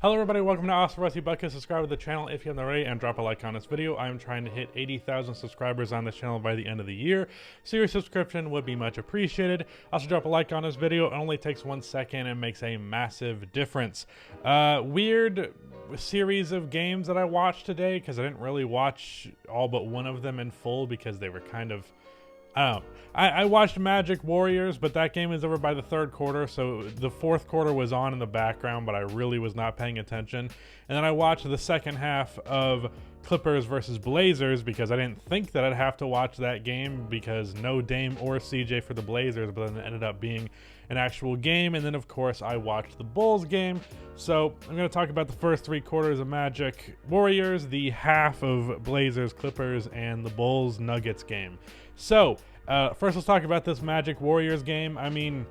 Hello everybody, welcome to Awesome Rusty Bucket. Subscribe to the channel if you haven't already and drop a like on this video. I'm trying to hit 80,000 subscribers on this channel by the end of the year, so your subscription would be much appreciated. Also drop a like on this video. It only takes 1 second and makes a massive difference. Weird series of games that I watched today because I didn't really watch all but one of them in full because they were kind of, I don't know. I watched Magic Warriors, but that game is over by the third quarter, so the fourth quarter was on in the background, but I really was not paying attention. And then I watched the second half of Clippers versus Blazers because I didn't think that I'd have to watch that game because no Dame or CJ for the Blazers, but then it ended up being an actual game. And then, of course, I watched the Bulls game. So I'm going to talk about the first 3 quarters of Magic Warriors, the half of Blazers Clippers, and the Bulls Nuggets game. So first, let's talk about this Magic Warriors game. I mean,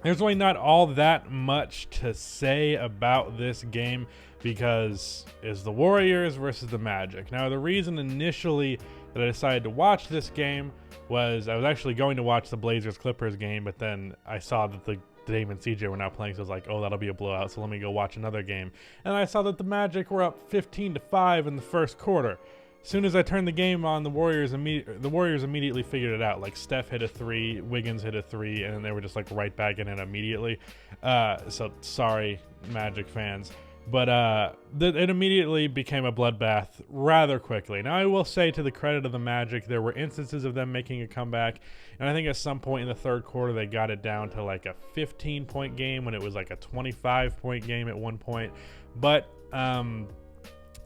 there's really not all that much to say about this game because it's the Warriors versus the Magic. Now, the reason initially that I decided to watch this game was I was actually going to watch the Blazers-Clippers game, but then I saw that the Dame and CJ were not playing, so I was like, oh, that'll be a blowout, so let me go watch another game. And I saw that the Magic were up 15-5 in the first quarter. As soon as I turned the game on, the Warriors immediately figured it out. Like, Steph hit a 3, Wiggins hit a 3, and they were just like right back in it immediately. So sorry, Magic fans. But it immediately became a bloodbath rather quickly. Now, I will say, to the credit of the Magic, there were instances of them making a comeback. And I think at some point in the third quarter, they got it down to like a 15-point game when it was like a 25-point game at one point. But then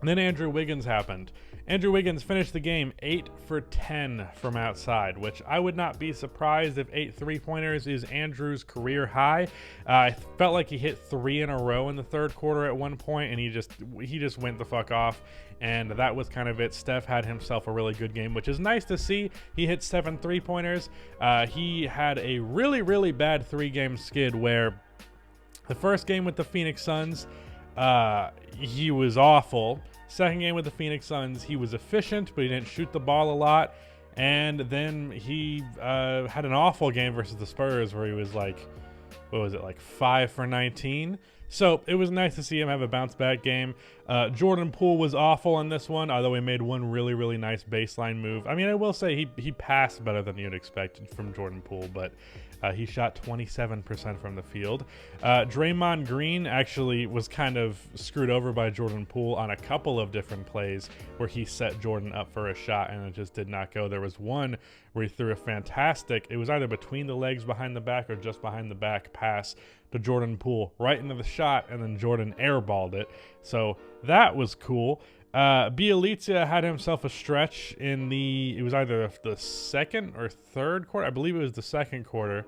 Andrew Wiggins happened. Andrew Wiggins finished the game 8 for 10 from outside, which I would not be surprised if 8 3-pointers is Andrew's career high. I felt like he hit 3 in a row in the third quarter at one point, and he just went the fuck off, and that was kind of it. Steph had himself a really good game, which is nice to see. He hit 7 3-pointers. He had a really, really bad 3-game skid where the first game with the Phoenix Suns, he was awful. Second game with the Phoenix Suns, he was efficient, but he didn't shoot the ball a lot. And then he had an awful game versus the Spurs where he was like, what was it, like 5 for 19? So it was nice to see him have a bounce back game. Jordan Poole was awful in this one, although he made one really, really nice baseline move. I mean, I will say he passed better than you'd expect from Jordan Poole, but he shot 27% from the field. Draymond Green actually was kind of screwed over by Jordan Poole on a couple of different plays where he set Jordan up for a shot and it just did not go. There was one where he threw a fantastic, it was either between the legs behind the back or just behind the back pass to Jordan Poole right into the shot, and then Jordan airballed it. So that was cool. Bielitsa had himself a stretch in it was either the second or third quarter. I believe it was the second quarter.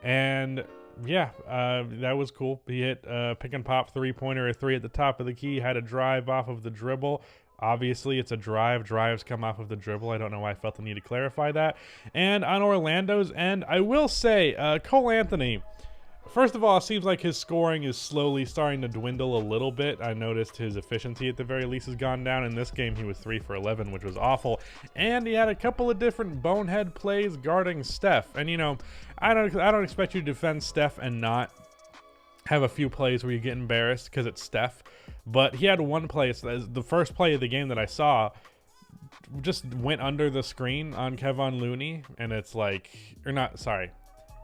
And yeah, that was cool. He hit pick and pop 3-pointer or 3 at the top of the key, had a drive off of the dribble. Obviously, it's a drive. Drives come off of the dribble. I don't know why I felt the need to clarify that. And on Orlando's end, I will say, Cole Anthony, first of all, it seems like his scoring is slowly starting to dwindle a little bit. I noticed his efficiency at the very least has gone down. In this game, he was 3 for 11, which was awful. And he had a couple of different bonehead plays guarding Steph. And, you know, I don't expect you to defend Steph and not have a few plays where you get embarrassed because it's Steph. But he had one play, so the first play of the game that I saw, just went under the screen on Kevon Looney. And it's like, or not, sorry.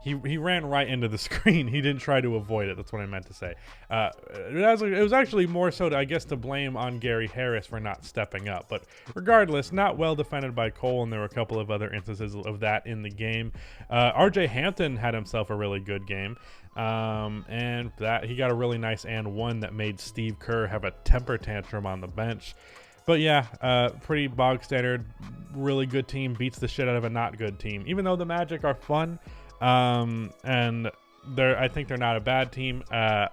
He ran right into the screen. He didn't try to avoid it. That's what I meant to say. It was actually more so, I guess, to blame on Gary Harris for not stepping up. But regardless, not well defended by Cole, and there were a couple of other instances of that in the game. RJ Hampton had himself a really good game. And that he got a really nice and one that made Steve Kerr have a temper tantrum on the bench. But yeah, pretty bog standard, really good team, beats the shit out of a not good team. Even though the Magic are fun, and I think they're not a bad team.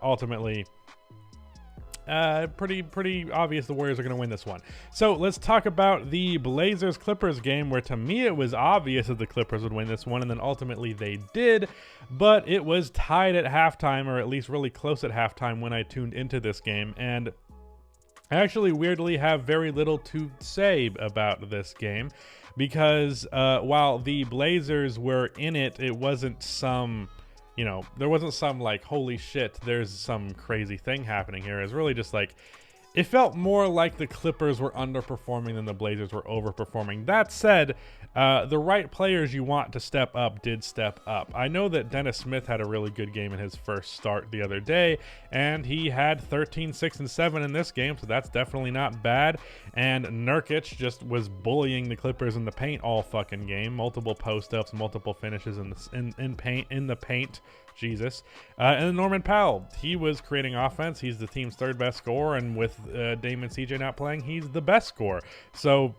Ultimately, pretty obvious the Warriors are going to win this one. So let's talk about the Blazers-Clippers game, where to me it was obvious that the Clippers would win this one, and then ultimately they did. But it was tied at halftime, or at least really close at halftime when I tuned into this game, and I actually weirdly have very little to say about this game because while the Blazers were in it, it wasn't some you know, there wasn't some like, holy shit, there's some crazy thing happening here. It was really just like, it felt more like the Clippers were underperforming than the Blazers were overperforming. That said, the right players you want to step up did step up. I know that Dennis Smith had a really good game in his first start the other day, and he had 13, 6, and 7 in this game, so that's definitely not bad. And Nurkic just was bullying the Clippers in the paint all fucking game. Multiple post-ups, multiple finishes in the paint. Jesus. And then Norman Powell, he was creating offense. He's the team's third best scorer, and with Dame and CJ not playing, he's the best scorer. So,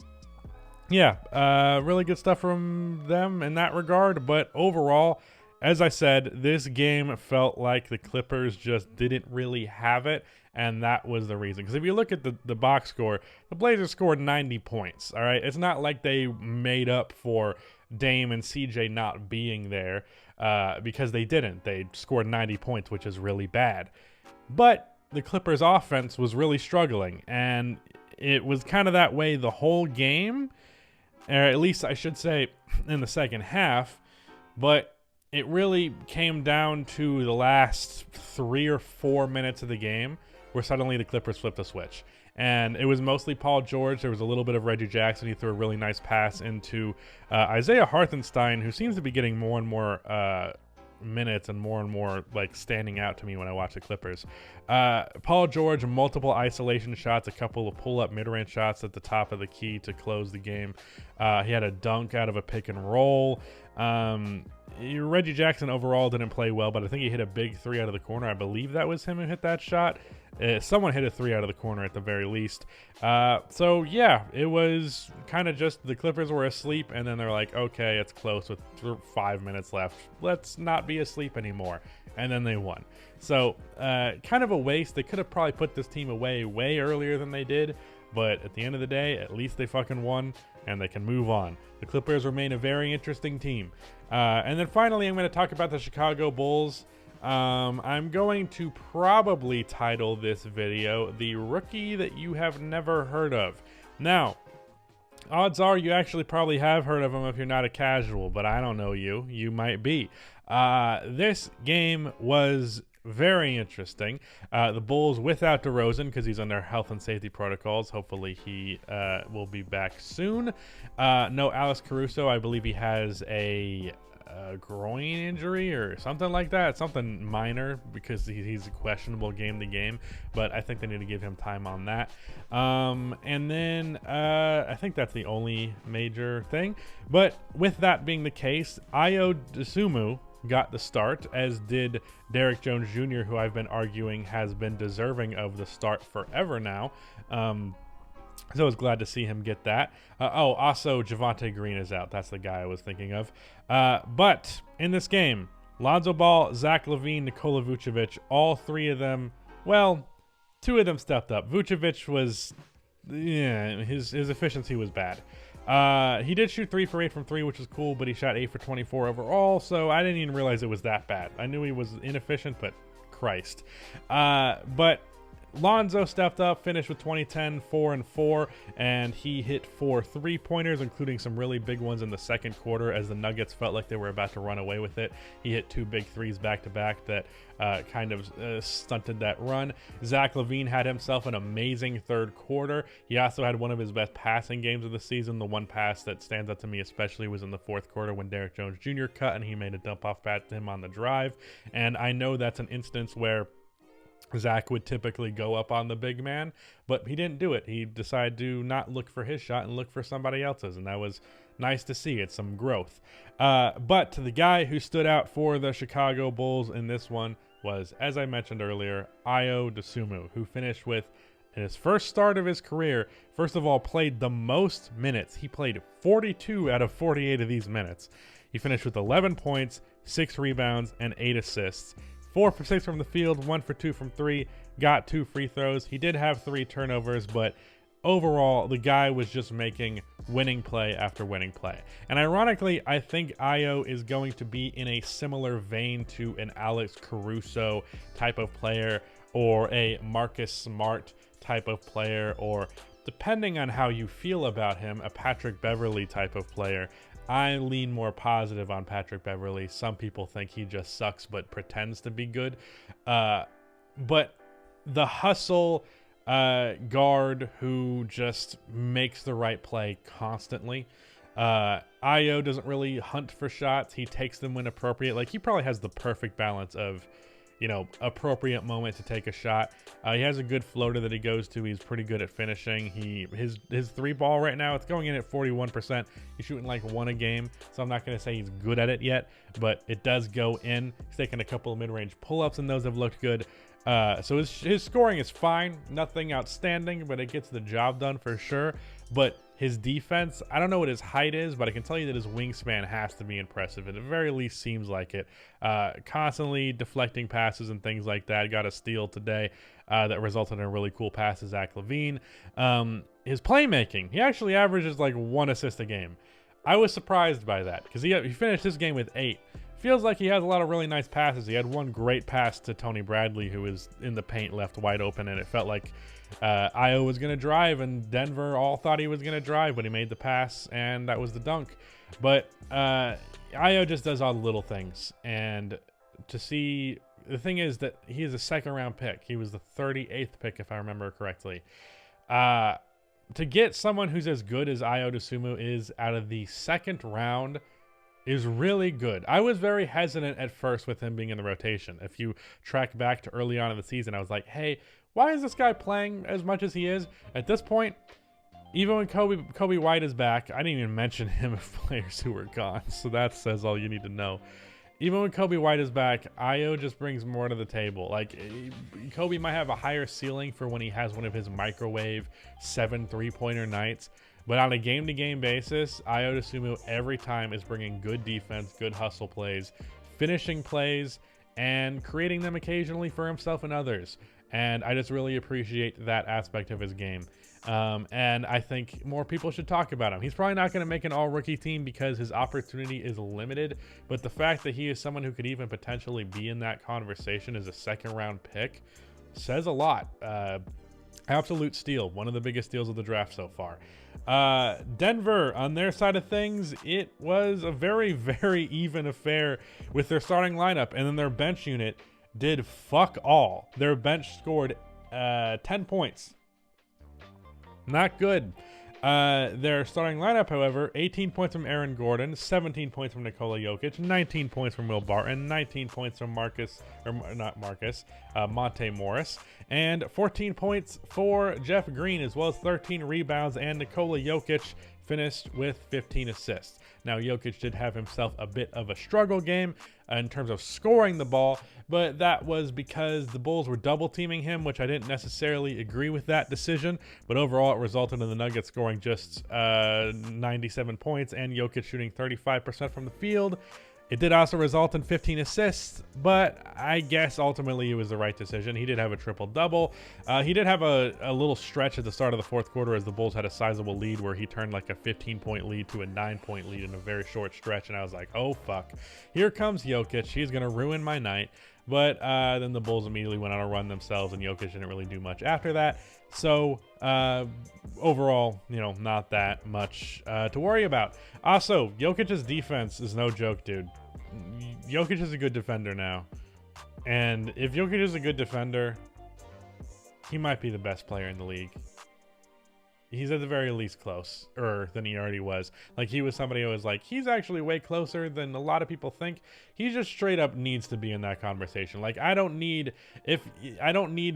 yeah, really good stuff from them in that regard. But overall, as I said, this game felt like the Clippers just didn't really have it, and that was the reason. Because if you look at the box score, the Blazers scored 90 points, all right? It's not like they made up for Dame and CJ not being there, because they didn't. They scored 90 points, which is really bad. But the Clippers offense was really struggling, and it was kind of that way the whole game, or at least I should say in the second half. But it really came down to the last 3 or 4 minutes of the game where suddenly the Clippers flipped a switch. And it was mostly Paul George. There was a little bit of Reggie Jackson. He threw a really nice pass into Isaiah Hartenstein, who seems to be getting more and more minutes and more like standing out to me when I watch the Clippers. Paul George, multiple isolation shots, a couple of pull-up mid-range shots at the top of the key to close the game. He had a dunk out of a pick and roll. Reggie Jackson overall didn't play well, but I think he hit a big 3 out of the corner. I believe that was him who hit that shot. Someone hit a 3 out of the corner at the very least. So yeah, it was kind of just the Clippers were asleep, and then they're like, okay, it's close with 5 minutes left. Let's not be asleep anymore. And then they won. So kind of a waste. They could have probably put this team away way earlier than they did, but at the end of the day, at least they fucking won, and they can move on. The Clippers remain a very interesting team. And then finally, I'm going to talk about the Chicago Bulls. I'm going to probably title this video "The Rookie That You Have Never Heard Of." Now, odds are you actually probably have heard of him if you're not a casual, but I don't know you. You might be. This game was very interesting. The Bulls without DeRozan because he's under health and safety protocols. Hopefully he will be back soon. No Alex Caruso. I believe he has a groin injury or something like that. Something minor because he's a questionable game to game. But I think they need to give him time on that. And then I think that's the only major thing. But with that being the case, Ayo Dosunmu got the start, as did Derrick Jones Jr., who I've been arguing has been deserving of the start forever now. So I was glad to see him get that. Also, Javonte Green is out. That's the guy I was thinking of. But in this game, Lonzo Ball, Zach LaVine, Nikola Vucevic, all 3 of them, well, 2 of them stepped up. Vucevic was, yeah, his efficiency was bad. He did shoot 3 for 8 from 3, which was cool, but he shot 8 for 24 overall, so I didn't even realize it was that bad. I knew he was inefficient, but Christ. But Lonzo stepped up, finished with 20-10, 4 and 4, and he hit 4 3-pointers, including some really big ones in the second quarter as the Nuggets felt like they were about to run away with it. He hit 2 big threes back-to-back that kind of stunted that run. Zach LaVine had himself an amazing third quarter. He also had one of his best passing games of the season. The one pass that stands out to me especially was in the fourth quarter when Derrick Jones Jr. cut and he made a dump-off pass to him on the drive. And I know that's an instance where Zach would typically go up on the big man, but he didn't do it. He decided to not look for his shot and look for somebody else's, and that was nice to see. It's some growth. But the guy who stood out for the Chicago Bulls in this one was, as I mentioned earlier, Ayo Dosunmu, who finished with, in his first start of his career, first of all, played the most minutes. He played 42 out of 48 of these minutes. He finished with 11 points, 6 rebounds, and 8 assists. 4 for 6 from the field, 1 for 2 from 3, got 2 free throws. He did have 3 turnovers, but overall, the guy was just making winning play after winning play. And ironically, I think Ayo is going to be in a similar vein to an Alex Caruso type of player, or a Marcus Smart type of player, or depending on how you feel about him, a Patrick Beverley type of player. I lean more positive on Patrick Beverley. Some people think he just sucks but pretends to be good. But the hustle guard who just makes the right play constantly. Io doesn't really hunt for shots. He takes them when appropriate. Like, he probably has the perfect balance of, you know, appropriate moment to take a shot. He has a good floater that he goes to. He's pretty good at finishing. His three ball right now, it's going in at 41%. He's shooting like 1 a game, so I'm not going to say he's good at it yet, but it does go in. He's taking a couple of mid-range pull-ups, and those have looked good. So his scoring is fine. Nothing outstanding, but it gets the job done for sure. But his defense, I don't know what his height is, but I can tell you that his wingspan has to be impressive. At the very least, seems like it. Constantly deflecting passes and things like that. Got a steal today that resulted in a really cool pass to Zach LaVine. His playmaking, he actually averages like 1 assist a game. I was surprised by that because he finished this game with 8. Feels like he has a lot of really nice passes. He had one great pass to Tony Bradley, who was in the paint left wide open, and it felt like Io was going to drive, and Denver all thought he was going to drive, but he made the pass, and that was the dunk. But Io just does all the little things, and to see, the thing is that he is a second-round pick. He was the 38th pick, if I remember correctly. To get someone who's as good as Io DeSumo is out of the second round is really good. I was very hesitant at first with him being in the rotation. If you track back to early on in the season, I was like, hey, why is this guy playing as much as he is? At this point, even when Kobe White is back, I didn't even mention him of players who were gone, so that says all you need to know. Even when Kobe White is back, Io just brings more to the table. Like, Kobe might have a higher ceiling for when he has one of his microwave 7 3-pointer nights, but on a game-to-game basis, Io DeSumo every time is bringing good defense, good hustle plays, finishing plays, and creating them occasionally for himself and others. And I just really appreciate that aspect of his game. And I think more people should talk about him. He's probably not going to make an all-rookie team because his opportunity is limited, but the fact that he is someone who could even potentially be in that conversation as a second-round pick says a lot. Absolute steal. One of the biggest steals of the draft so far. Denver, on their side of things, it was a very, very even affair with their starting lineup, and then their bench unit did fuck all. Their bench scored 10 points. Not good. Their starting lineup, however, 18 points from Aaron Gordon, 17 points from Nikola Jokic, 19 points from Will Barton, 19 points from Monte Morris, and 14 points for Jeff Green, as well as 13 rebounds, and Nikola Jokic finished with 15 assists. Now, Jokic did have himself a bit of a struggle game in terms of scoring the ball, but that was because the Bulls were double teaming him, which I didn't necessarily agree with that decision. But overall, it resulted in the Nuggets scoring just 97 points and Jokic shooting 35% from the field. It did also result in 15 assists, but I guess ultimately it was the right decision. He did have a triple-double. He did have a little stretch at the start of the fourth quarter as the Bulls had a sizable lead where he turned like a 15-point lead to a 9-point lead in a very short stretch, and I was like, oh, fuck. Here comes Jokic. He's going to ruin my night. But then the Bulls immediately went on a run themselves, and Jokic didn't really do much after that. So overall, you know, not that much to worry about. Also, Jokic's defense is no joke, dude. Jokic is a good defender now. And if Jokic is a good defender, he might be the best player in the league. He's at the very least closer than he already was. Like, he was somebody who was like, he's actually way closer than a lot of people think. He just straight up needs to be in that conversation. Like, I don't need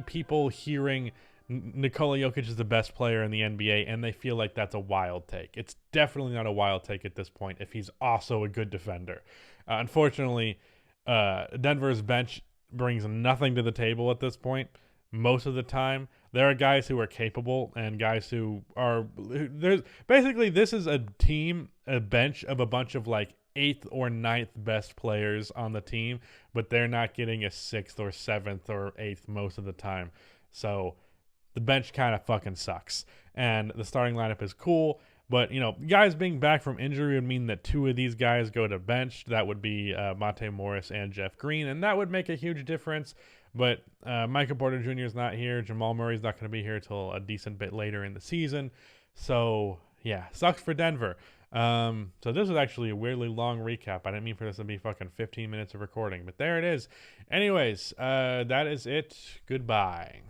people hearing Nikola Jokic is the best player in the NBA and they feel like that's a wild take. It's definitely not a wild take at this point if he's also a good defender. Unfortunately, Denver's bench brings nothing to the table at this point. Most of the time, there are guys who are capable and guys who are there's basically this is a team, a bench of a bunch of like 8th or 9th best players on the team, but they're not getting a 6th or 7th or 8th most of the time. So the bench kind of fucking sucks. And the starting lineup is cool, but, you know, guys being back from injury would mean that 2 of these guys go to bench. That would be Monte Morris and Jeff Green, and that would make a huge difference. But Michael Porter Jr. is not here. Jamal Murray's not going to be here till a decent bit later in the season. So, yeah, sucks for Denver. So this was actually a weirdly long recap. I didn't mean for this to be fucking 15 minutes of recording, but there it is. Anyways, that is it. Goodbye.